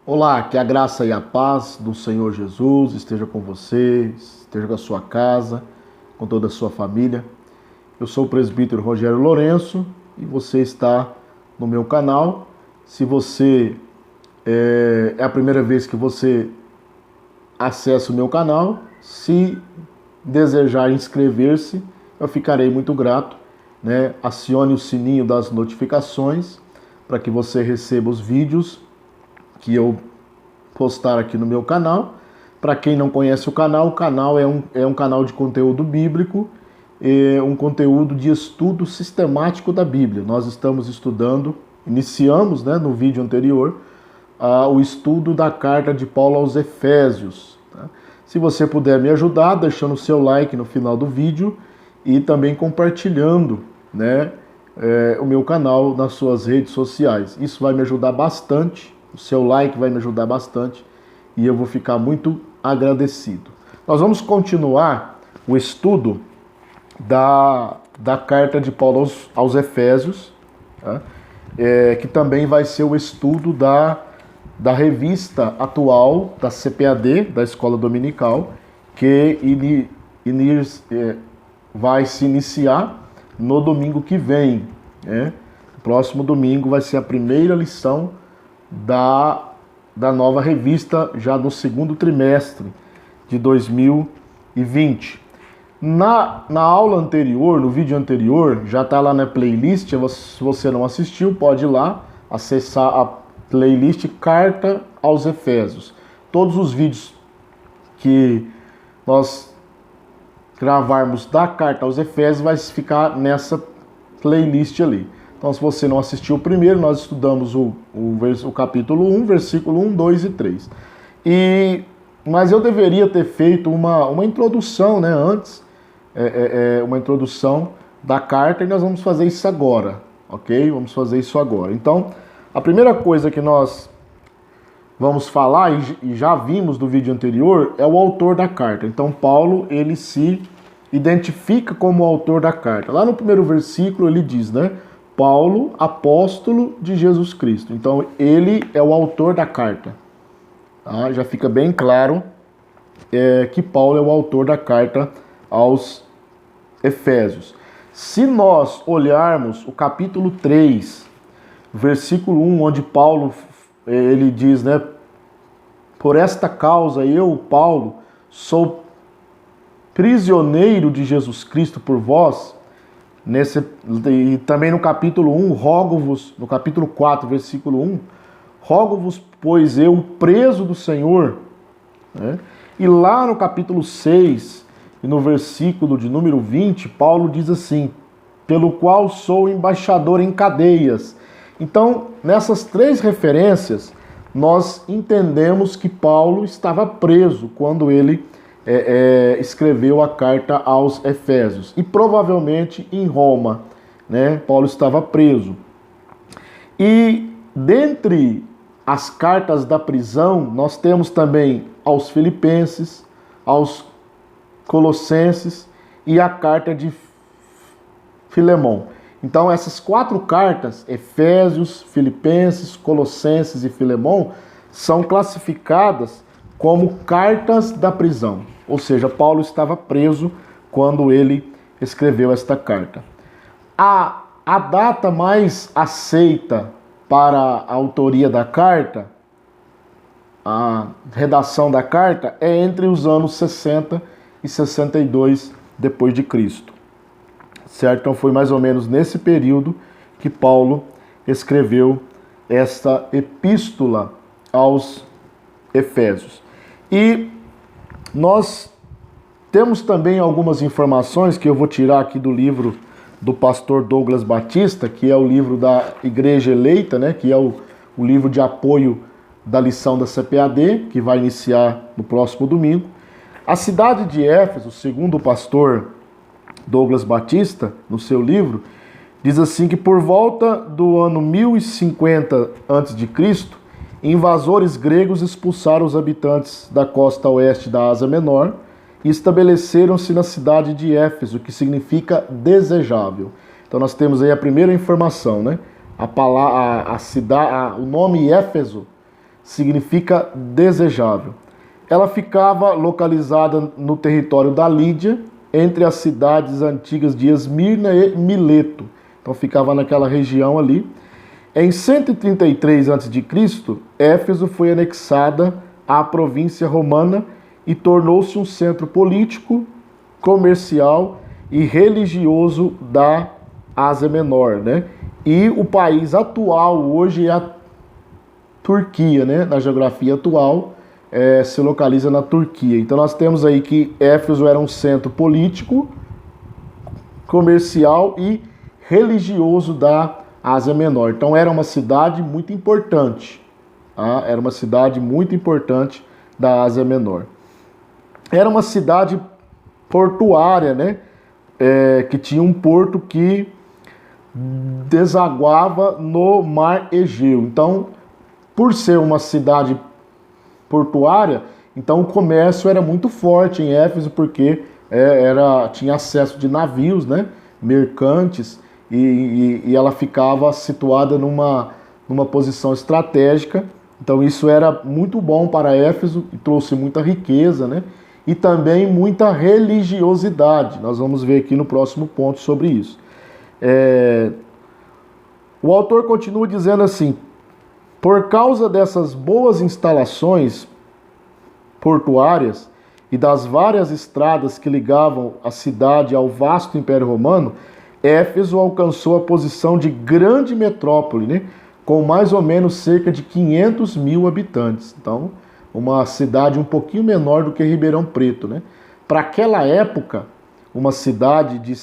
Olá, que a graça e a paz do Senhor Jesus esteja com você, esteja com a sua casa, com toda a sua família. Eu sou o presbítero Rogério Lourenço e você está no meu canal. Se você é a primeira vez que você acessa o meu canal, se desejar inscrever-se, eu ficarei muito grato, né? Acione o sininho das notificações para que você receba os vídeos que eu postar aqui no meu canal. Para quem não conhece o canal é um canal de conteúdo bíblico, um conteúdo de estudo sistemático da Bíblia. Nós estamos estudando, iniciamos, né, no vídeo anterior, o estudo da carta de Paulo aos Efésios. Tá? Se você puder me ajudar, deixando o seu like no final do vídeo e também compartilhando, né, o meu canal nas suas redes sociais. Isso vai me ajudar bastante. O seu like vai me ajudar bastante e eu vou ficar muito agradecido. Nós vamos continuar o estudo da carta de Paulo aos Efésios, tá? Que também vai ser o estudo da revista atual da CPAD, da Escola Dominical, que vai se iniciar no domingo que vem. Né? Próximo domingo vai ser a primeira lição da nova revista, já do segundo trimestre de 2020. Na aula anterior, no vídeo anterior, já está lá na playlist. Se você não assistiu, pode ir lá acessar a playlist Carta aos Efésios. Todos os vídeos que nós gravarmos da Carta aos Efésios vai ficar nessa playlist ali. Então, se você não assistiu o primeiro, nós estudamos o capítulo 1, versículo 1, 2 e 3. Mas eu deveria ter feito uma introdução, né, antes, uma introdução da carta, e nós vamos fazer isso agora, ok? Vamos fazer isso agora. Então, a primeira coisa que nós vamos falar, e já vimos do vídeo anterior, é o autor da carta. Então, Paulo, ele se identifica como o autor da carta. Lá no primeiro versículo ele diz, né? Paulo, apóstolo de Jesus Cristo. Então, ele é o autor da carta. Tá? Já fica bem claro que Paulo é o autor da carta aos Efésios. Se nós olharmos o capítulo 3, versículo 1, onde Paulo ele diz, né? Por esta causa eu, Paulo, sou prisioneiro de Jesus Cristo por vós. E também no capítulo 1, rogo-vos, no capítulo 4, versículo 1, rogo-vos, pois eu, preso do Senhor. Né? E lá no capítulo 6, e no versículo de número 20, Paulo diz assim, pelo qual sou embaixador em cadeias. Então, nessas três referências, nós entendemos que Paulo estava preso quando ele escreveu a carta aos Efésios. E provavelmente em Roma, né? Paulo estava preso. E dentre as cartas da prisão, nós temos também aos Filipenses, aos Colossenses e a carta de Filemão. Então essas quatro cartas, Efésios, Filipenses, Colossenses e Filemão, são classificadas como cartas da prisão. Ou seja, Paulo estava preso quando ele escreveu esta carta. A data mais aceita para a autoria da carta, a redação da carta, é entre os anos 60 e 62 depois de Cristo. Certo? Então foi mais ou menos nesse período que Paulo escreveu esta epístola aos Efésios. E nós temos também algumas informações que eu vou tirar aqui do livro do pastor Douglas Batista, que é o livro da Igreja Eleita, né, que é o livro de apoio da lição da CPAD, que vai iniciar no próximo domingo. A cidade de Éfeso, segundo o pastor Douglas Batista, no seu livro, diz assim que por volta do ano 1050 a.C., invasores gregos expulsaram os habitantes da costa oeste da Ásia Menor e estabeleceram-se na cidade de Éfeso, que significa desejável. Então nós temos aí a primeira informação, né? O nome Éfeso significa desejável. Ela ficava localizada no território da Lídia, entre as cidades antigas de Esmirna e Mileto. Então ficava naquela região ali. Em 133 a.C., Éfeso foi anexada à província romana e tornou-se um centro político, comercial e religioso da Ásia Menor, né? E o país atual hoje é a Turquia, né? Na geografia atual, se localiza na Turquia. Então nós temos aí que Éfeso era um centro político, comercial e religioso da Ásia Menor. Então era uma cidade muito importante, tá? Era uma cidade muito importante da Ásia Menor. Era uma cidade portuária, né? Que tinha um porto que desaguava no Mar Egeu. Então, por ser uma cidade portuária, então o comércio era muito forte em Éfeso, porque tinha acesso de navios, né, mercantes, e ela ficava situada numa posição estratégica. Então isso era muito bom para Éfeso e trouxe muita riqueza, né, e também muita religiosidade. Nós vamos ver aqui no próximo ponto sobre isso. O autor continua dizendo assim: por causa dessas boas instalações portuárias e das várias estradas que ligavam a cidade ao vasto Império Romano, Éfeso alcançou a posição de grande metrópole, né, com mais ou menos cerca de 500 mil habitantes. Então, uma cidade um pouquinho menor do que Ribeirão Preto, né? Para aquela época, uma cidade de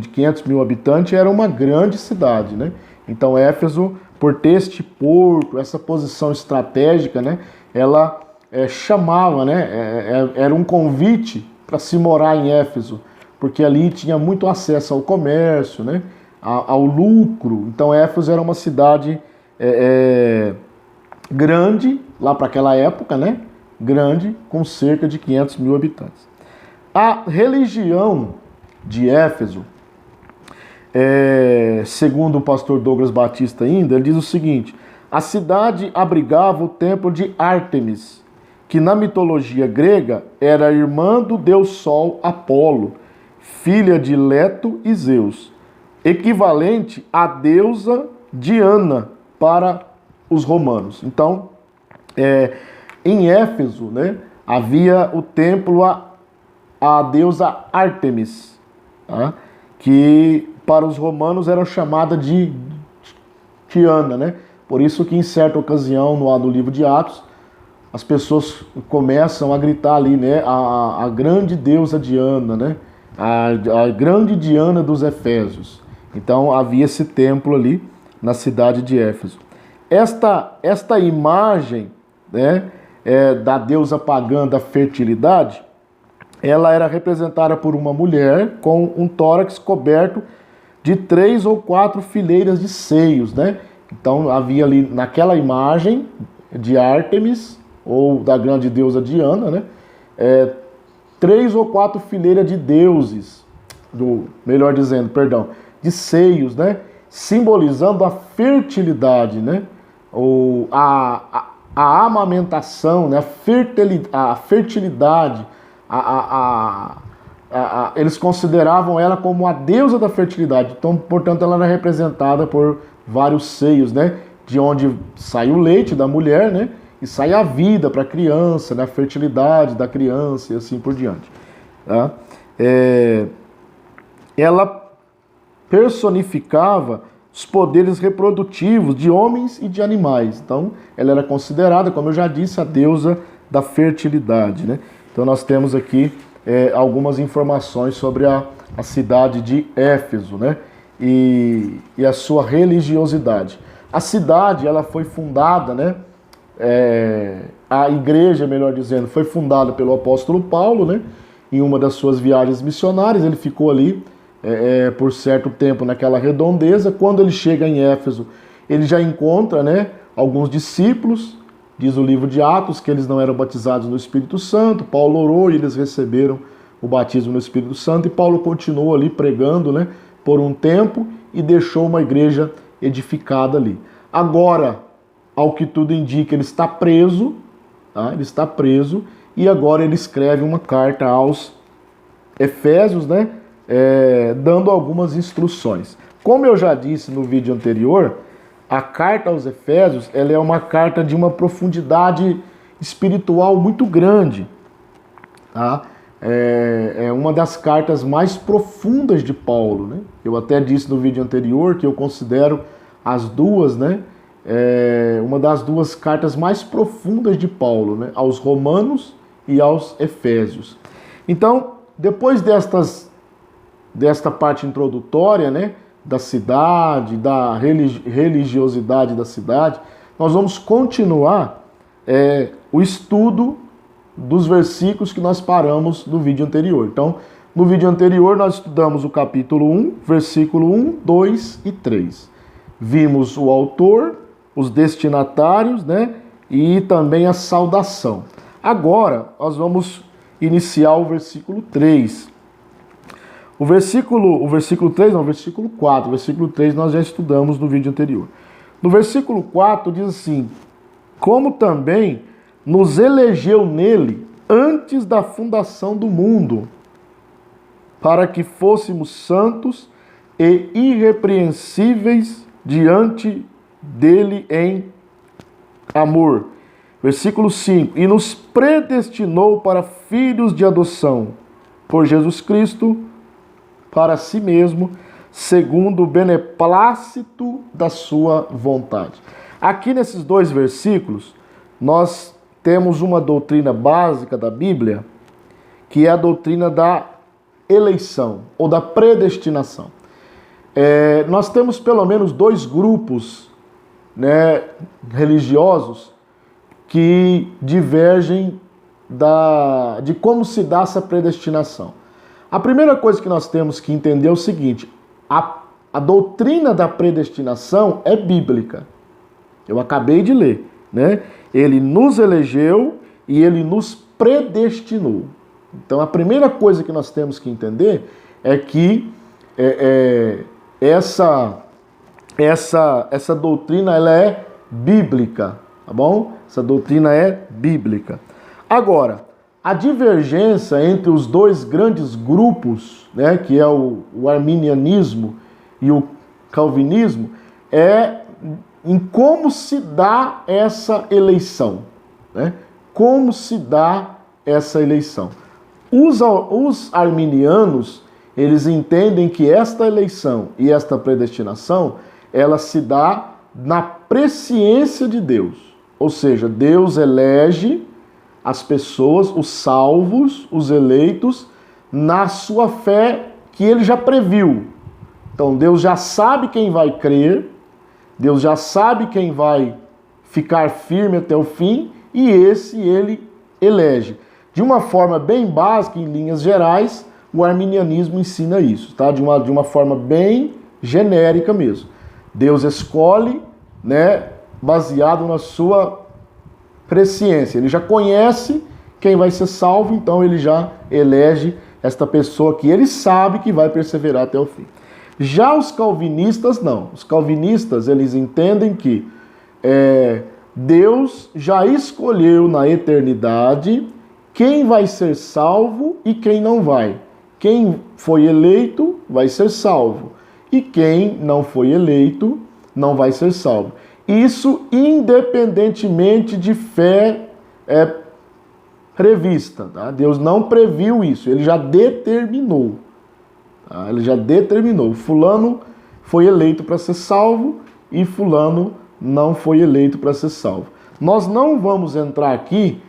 500 mil habitantes era uma grande cidade, né? Então, Éfeso, por ter este porto, essa posição estratégica, né, ela chamava, né, era um convite para se morar em Éfeso, porque ali tinha muito acesso ao comércio, né, ao lucro. Então, Éfeso era uma cidade grande, lá para aquela época, né, grande, com cerca de 500 mil habitantes. A religião de Éfeso, segundo o pastor Douglas Batista ainda, ele diz o seguinte: a cidade abrigava o templo de Ártemis, que na mitologia grega era irmã do deus Sol Apolo, filha de Leto e Zeus, equivalente à deusa Diana para os romanos. Então, em Éfeso, né, havia o templo à deusa Ártemis, tá? Que para os romanos era chamada de Diana, né? Por isso que em certa ocasião, no livro de Atos, as pessoas começam a gritar ali, né? A grande deusa Diana, né? A grande Diana dos Efésios. Então havia esse templo ali na cidade de Éfeso. Esta imagem, né, da deusa pagã da fertilidade, ela era representada por uma mulher com um tórax coberto de 3 ou 4 fileiras de seios, né? Então havia ali naquela imagem de Ártemis, ou da grande deusa Diana, né, 3 ou 4 fileiras de deuses, de seios, né, simbolizando a fertilidade, né, ou a amamentação, né, a fertilidade, eles consideravam ela como a deusa da fertilidade. Então, portanto, ela era representada por vários seios, né, de onde sai o leite da mulher, né, e sai a vida para a criança, né, a fertilidade da criança e assim por diante. Tá? Ela personificava os poderes reprodutivos de homens e de animais. Então, ela era considerada, como eu já disse, a deusa da fertilidade, né? Então, nós temos aqui algumas informações sobre a cidade de Éfeso, né? E a sua religiosidade. A cidade, ela foi fundada, né? A igreja, melhor dizendo, foi fundada pelo apóstolo Paulo, né? Em uma das suas viagens missionárias. Ele ficou ali por certo tempo naquela redondeza. Quando ele chega em Éfeso, ele já encontra, né, alguns discípulos. Diz o livro de Atos que eles não eram batizados no Espírito Santo. Paulo orou e eles receberam o batismo no Espírito Santo. E Paulo continuou ali pregando, né, por um tempo e deixou uma igreja edificada ali. Agora, ao que tudo indica, ele está preso, tá? Ele está preso, e agora ele escreve uma carta aos Efésios, né? Dando algumas instruções. Como eu já disse no vídeo anterior, a carta aos Efésios, ela é uma carta de uma profundidade espiritual muito grande, tá? É uma das cartas mais profundas de Paulo, né? Eu até disse no vídeo anterior que eu considero as duas, né? Uma das duas cartas mais profundas de Paulo, né? Aos Romanos e aos Efésios. Então, depois desta parte introdutória, né? Da cidade, da religiosidade da cidade, nós vamos continuar o estudo dos versículos que nós paramos no vídeo anterior. Então, no vídeo anterior nós estudamos o capítulo 1, versículo 1, 2 e 3. Vimos o autor, os destinatários, né? E também a saudação. Agora, nós vamos iniciar o versículo 3. O versículo 3, não, o versículo 4. O versículo 3 nós já estudamos no vídeo anterior. No versículo 4 diz assim: como também nos elegeu nele antes da fundação do mundo, para que fôssemos santos e irrepreensíveis diante dele em amor. Versículo 5: e nos predestinou para filhos de adoção por Jesus Cristo, para si mesmo, segundo o beneplácito da sua vontade. Aqui nesses dois versículos, nós temos uma doutrina básica da Bíblia, que é a doutrina da eleição, ou da predestinação. Nós temos pelo menos dois grupos, né, religiosos que divergem de como se dá essa predestinação. A primeira coisa que nós temos que entender é o seguinte: a doutrina da predestinação é bíblica. Eu acabei de ler, né? Ele nos elegeu e ele nos predestinou. Então a primeira coisa que nós temos que entender é que essa doutrina ela é bíblica, tá bom? Essa doutrina é bíblica. Agora, a divergência entre os dois grandes grupos, né, que é o arminianismo e o calvinismo, é em como se dá essa eleição, né? Como se dá essa eleição. Os arminianos, eles entendem que esta eleição e esta predestinação, ela se dá na presciência de Deus. Ou seja, Deus elege as pessoas, os salvos, os eleitos, na sua fé que ele já previu. Então Deus já sabe quem vai crer, Deus já sabe quem vai ficar firme até o fim, e esse ele elege. De uma forma bem básica, em linhas gerais, o arminianismo ensina isso, tá? De uma forma bem genérica mesmo. Deus escolhe, né, baseado na sua presciência. Ele já conhece quem vai ser salvo, então ele já elege esta pessoa que ele sabe que vai perseverar até o fim. Já os calvinistas não. Os calvinistas, eles entendem que Deus já escolheu na eternidade quem vai ser salvo e quem não vai. Quem foi eleito vai ser salvo. E quem não foi eleito não vai ser salvo. Isso independentemente de fé prevista. Tá? Deus não previu isso, ele já determinou. Tá? Ele já determinou. Fulano foi eleito para ser salvo e fulano não foi eleito para ser salvo. Nós não vamos entrar aqui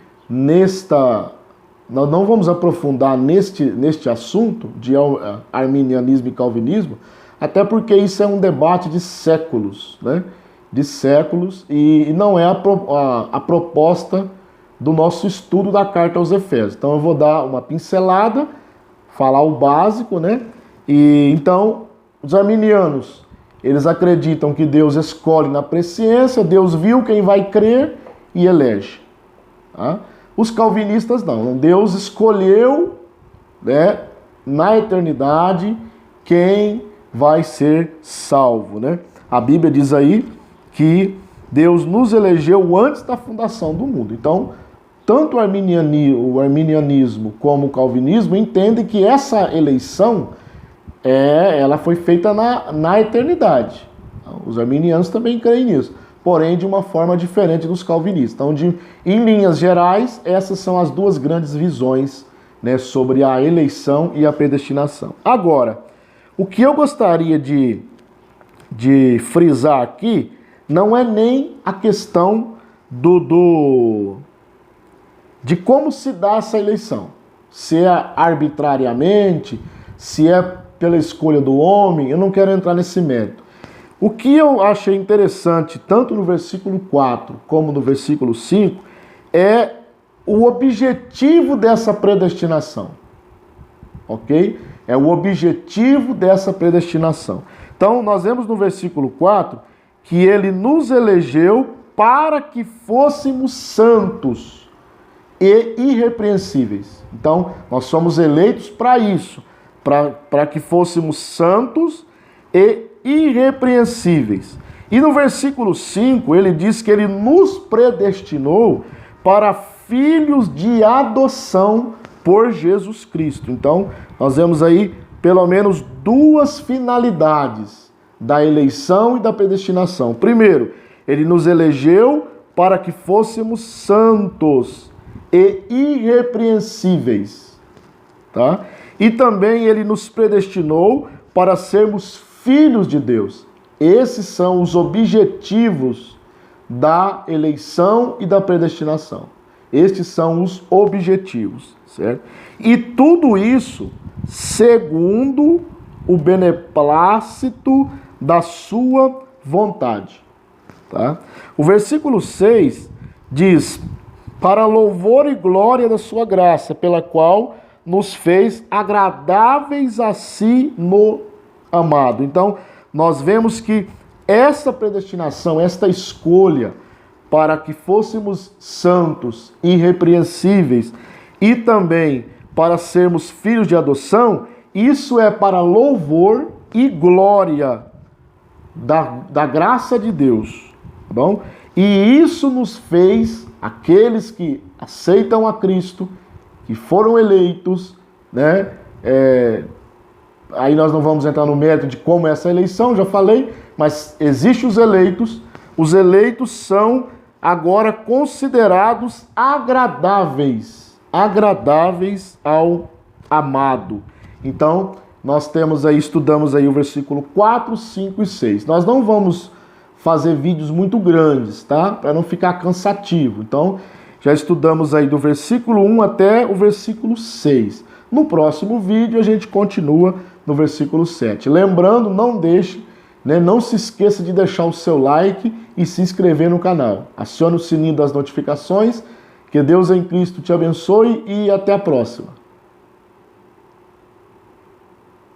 nós não vamos aprofundar neste assunto de arminianismo e calvinismo, até porque isso é um debate de séculos, né? De séculos, e não é a proposta do nosso estudo da carta aos Efésios. Então eu vou dar uma pincelada, falar o básico, né? E então, os arminianos, eles acreditam que Deus escolhe na presciência, Deus viu quem vai crer e elege. Tá? Os calvinistas não, Deus escolheu, né, na eternidade quem vai ser salvo, né? A Bíblia diz aí que Deus nos elegeu antes da fundação do mundo. Então, tanto o arminianismo como o calvinismo entendem que essa eleição ela foi feita na eternidade. Os arminianos também creem nisso, porém de uma forma diferente dos calvinistas. Então, em linhas gerais, essas são as duas grandes visões, né, sobre a eleição e a predestinação. Agora, o que eu gostaria de frisar aqui não é nem a questão de como se dá essa eleição. Se é arbitrariamente, se é pela escolha do homem, eu não quero entrar nesse mérito. O que eu achei interessante, tanto no versículo 4 como no versículo 5, é o objetivo dessa predestinação. Ok? É o objetivo dessa predestinação. Então, nós vemos no versículo 4 que ele nos elegeu para que fôssemos santos e irrepreensíveis. Então, nós somos eleitos para isso, para que fôssemos santos e irrepreensíveis. E no versículo 5, ele diz que ele nos predestinou para filhos de adoção por Jesus Cristo. Então, nós vemos aí pelo menos duas finalidades da eleição e da predestinação. Primeiro, ele nos elegeu para que fôssemos santos e irrepreensíveis, tá? E também ele nos predestinou para sermos filhos de Deus. Esses são os objetivos da eleição e da predestinação. Estes são os objetivos, certo? E tudo isso segundo o beneplácito da sua vontade, tá? O versículo 6 diz: para louvor e glória da sua graça, pela qual nos fez agradáveis a si no amado. Então, nós vemos que essa predestinação, esta escolha para que fôssemos santos, irrepreensíveis e também para sermos filhos de adoção, isso é para louvor e glória da graça de Deus, tá bom? E isso nos fez, aqueles que aceitam a Cristo, que foram eleitos, né? Aí nós não vamos entrar no mérito de como é essa eleição, já falei, mas existem os eleitos. Os eleitos são agora considerados agradáveis ao amado. Então, nós temos aí, estudamos aí o versículo 4, 5 e 6. Nós não vamos fazer vídeos muito grandes, tá? Para não ficar cansativo. Então, já estudamos aí do versículo 1 até o versículo 6. No próximo vídeo a gente continua no versículo 7. Lembrando, não deixe, né, não se esqueça de deixar o seu like e se inscrever no canal. Acione o sininho das notificações. Que Deus em Cristo te abençoe e até a próxima.